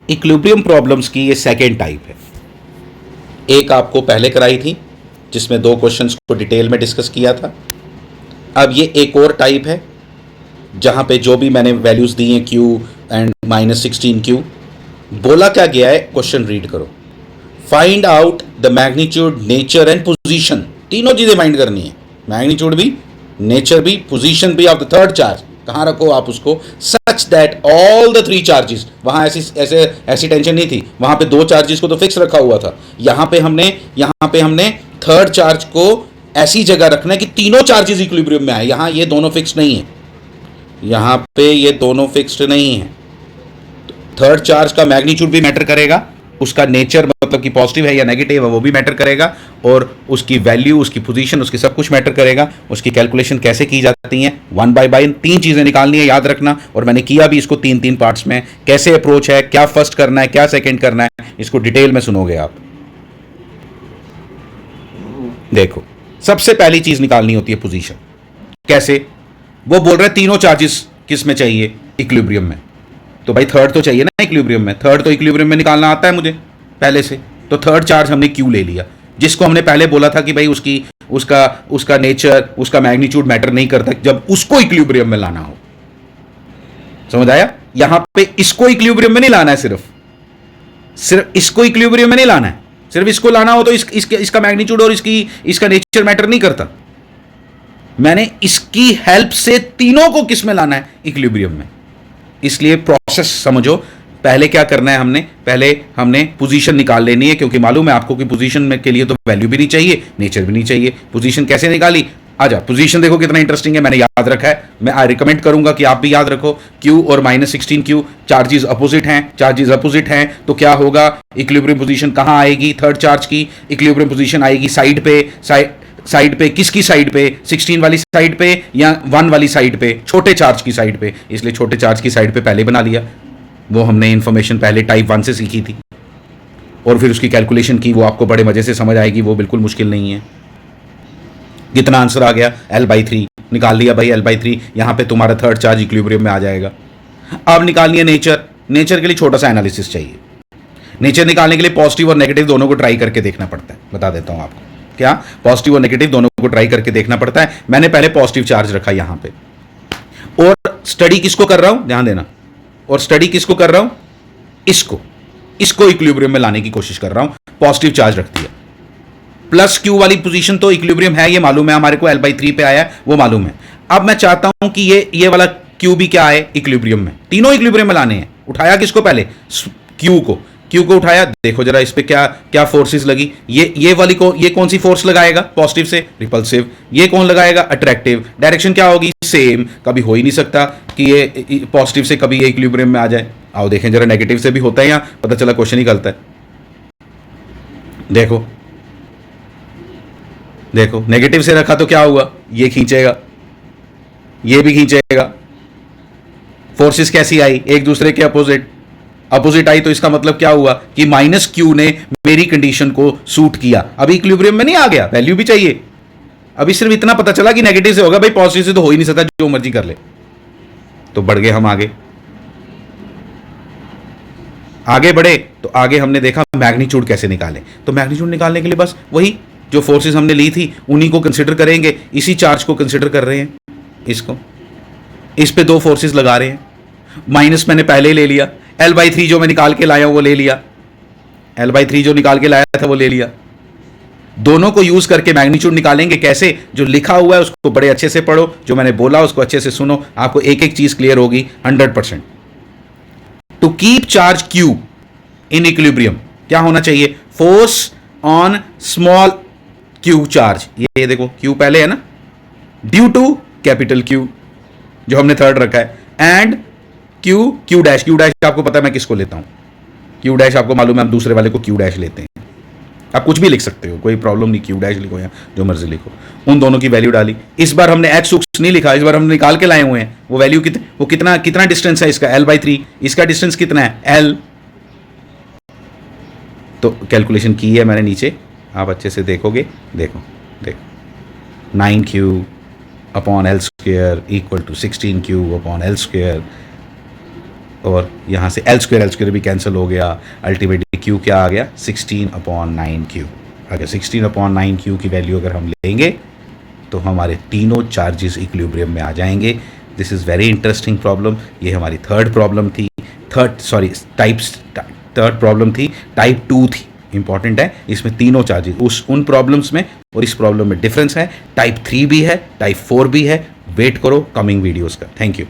Equilibrium problems की ये second type है। एक आपको पहले कराई थी जिसमें 2 क्वेश्चंस को डिटेल में डिस्कस किया था। अब ये एक और टाइप है जहां पे जो भी मैंने वैल्यूज दी हैं Q एंड -16Q, बोला क्या गया है, क्वेश्चन रीड करो। Find out the magnitude, nature and position, तीनों चीजें फाइंड करनी है, मैग्नीट्यूड भी, नेचर भी, पोजीशन भी ऑफ द थर्ड चार्ज। कहां रखो आप उसको, such that all the 3 charges, वहां ऐसी टेंशन नहीं थी, वहां पे 2 चार्जेस को तो फिक्स रखा हुआ था। यहां पे हमने थर्ड चार्ज को ऐसी जगह रखना है कि तीनों चार्जेस इक्विलिब्रियम में आए। यहां ये दोनों फिक्स नहीं है, यहां पे ये दोनों फिक्स्ड नहीं है। थर्ड चार्ज का मैग्नीट्यूड भी मैटर करेगा, उसका नेचर मतलब कि पॉजिटिव है या नेगेटिव है वो भी मैटर करेगा, और उसकी वैल्यू, उसकी पोजीशन, उसकी सब कुछ मैटर करेगा। उसकी कैलकुलेशन कैसे की जाती है, 1 बाय 3 चीजें निकालनी है, याद रखना। और मैंने किया भी इसको 3 पार्ट्स में। कैसे अप्रोच है, क्या फर्स्ट करना है, क्या सेकेंड करना है, इसको डिटेल में सुनोगे आप। देखो, सबसे पहली चीज निकालनी होती है पोजीशन। कैसे, वो बोल रहे तीनों चार्जेस किस में चाहिए, इक्विलिब्रियम में। तो भाई थर्ड तो चाहिए ना इक्विलिब्रियम में, थर्ड तो इक्विलिब्रियम में निकालना आता है मुझे पहले से। तो थर्ड चार्ज हमने क्यू ले लिया, जिसको हमने पहले बोला था कि भाई उसका नेचर, उसका मैग्नीट्यूड मैटर नहीं करता जब उसको इक्विलिब्रियम में लाना हो। समझ आया? यहां पे इसको इक्विलिब्रियम में नहीं लाना है, सिर्फ इसको इक्विलिब्रियम में नहीं लाना है। सिर्फ इसको लाना हो तो इसका मैग्नीट्यूड और इसका नेचर मैटर नहीं करता। मैंने इसकी हेल्प से तीनों को किस में लाना है, इक्विलिब्रियम में। इसलिए प्रोसेस समझो। पहले क्या करना है, पहले हमने पोजीशन निकाल लेनी है, क्योंकि मालूम है आपको कि पोजीशन में के लिए तो वैल्यू भी नहीं चाहिए, नेचर भी नहीं चाहिए। पोजीशन कैसे निकाली, आजा। पोजीशन देखो कितना इंटरेस्टिंग है, मैंने याद रखा है। मैं रिकमेंड करूंगा कि आप भी याद रखो। Q और -16Q चार्जेस अपोजिट हैं, तो क्या होगा, इक्विलिब्रियम पोजीशन कहां आएगी, थर्ड चार्ज की इक्विलिब्रियम पोजीशन आएगी साइड पे किसकी साइड पे, 16 वाली साइड पे या 1 वाली साइड पे, छोटे चार्ज की साइड पे। इसलिए छोटे चार्ज की साइड पे पहले बना लिया, वो हमने इंफॉर्मेशन पहले टाइप 1 से सीखी थी, और फिर उसकी कैलकुलेशन की, वो आपको बड़े मजे से समझ आएगी, वो बिल्कुल मुश्किल नहीं है। कितना आंसर आ गया, L/3 निकाल लिया भाई। L/3 यहां पे तुम्हारा थर्ड चार्ज इक्विलिब्रियम में आ जाएगा। अब निकालनी है नेचर के लिए छोटा सा एनालिसिस चाहिए। नेचर निकालने के लिए पॉजिटिव और नेगेटिव दोनों को ट्राई करके देखना पड़ता है। बता देता हूं आपको, क्या पॉजिटिव और नेगेटिव दोनों को ट्राई करके देखना पड़ता है। मैंने पहले पॉजिटिव चार्ज रखा यहां पे, और स्टडी किसको कर रहा हूं, ध्यान देना, और स्टडी किसको कर रहा हूं, इसको इक्विलिब्रियम में लाने की कोशिश कर रहा हूं। पॉजिटिव चार्ज रखती है, प्लस Q वाली पोजीशन तो इक्विलिब्रियम है, ये मालूम है हमारे को, L/3 पे आया है, वो मालूम है। अब मैं चाहता हूं कि ये वाला Q भी क्या है, इक्विलिब्रियम में। तीनों इक्विलिब्रियम में लाने हैं। उठाया किसको पहले, Q को उठाया। देखो जरा इस पे क्या फोर्सेस लगी। ये वाली को, ये कौन सी फोर्स लगाएगा, पॉजिटिव से रिपल्सिव। ये कौन लगाएगा, अट्रैक्टिव। डायरेक्शन क्या होगी, सेम। कभी हो ही नहीं सकता कि ये पॉजिटिव से कभी ये इक्विलिब्रियम में आ जाए। आओ देखें जरा, नेगेटिव से भी होता है, यहाँ पता चला क्वेश्चन ही गलत है। देखो नेगेटिव से रखा तो क्या हुआ, ये खींचेगा, ये भी खींचेगा। फोर्सेस कैसी आई, एक दूसरे के अपोजिट आई, तो इसका मतलब क्या हुआ कि -Q ने मेरी कंडीशन को सूट किया। अभी इक्विलिब्रियम में नहीं आ गया, वैल्यू भी चाहिए। अभी सिर्फ इतना पता चला कि नेगेटिव से होगा, भाई पॉजिटिव से तो हो ही नहीं सकता, जो मर्जी कर ले। तो बढ़ गए हम आगे बढ़े। तो आगे हमने देखा मैग्नीट्यूड कैसे निकालें। तो मैग्नीट्यूड निकालने के लिए बस वही जो फोर्सेस हमने ली थी उन्हीं को कंसिडर करेंगे। इसी चार्ज को कंसिडर कर रहे हैं, इस पे 2 फोर्सेस लगा रहे हैं। माइनस मैंने पहले ही ले लिया, L/3 जो मैं निकाल के लाया हूं वो ले लिया, L/3 जो निकाल के लाया था वो ले लिया। दोनों को यूज करके मैग्नीट्यूड निकालेंगे। कैसे, जो लिखा हुआ है उसको बड़े अच्छे से पढ़ो, जो मैंने बोला उसको अच्छे से सुनो, आपको एक एक चीज क्लियर होगी 100%। To keep charge Q in equilibrium क्या होना चाहिए, force on small Q charge, ये देखो Q पहले है ना, ड्यू टू कैपिटल Q जो हमने थर्ड रखा है, एंड Q डैश आपको पता है मैं किसको लेता हूं, Q डैश आपको मालूम है, हम दूसरे वाले को Q डैश लेते हैं। आप कुछ भी लिख सकते हो, कोई प्रॉब्लम नहीं, Q डैश लिखो या जो मर्जी लिखो। उन दोनों की वैल्यू डाली। इस बार हमने H सूक्ष्म नहीं लिखा, इस बार हमने निकाल के लाए हुए हैं। वो वैल्यू कितना डिस्टेंस है इसका, L/3, इसका डिस्टेंस कितना है, L। तो कैलकुलेशन की है मैंने नीचे, आप अच्छे से देखोगे, देखो 9Q upon L² equal to 16Q upon L²। और यहाँ से एल स्क्वेयर भी कैंसिल हो गया, अल्टीमेटली क्यू क्या आ गया 16/9 क्यू आ गया। 16/9 क्यू की वैल्यू अगर हम लेंगे तो हमारे तीनों चार्जेस इक्विलिब्रियम में आ जाएंगे। This is very interesting problem. ये हमारी थर्ड प्रॉब्लम थी, थर्ड प्रॉब्लम थी, टाइप 2 थी, इंपॉर्टेंट है। इसमें तीनों चार्जेस उन प्रॉब्लम्स में और इस प्रॉब्लम में डिफरेंस है। टाइप 3 भी है, टाइप 4 भी है। वेट करो कमिंग वीडियोस का। Thank you.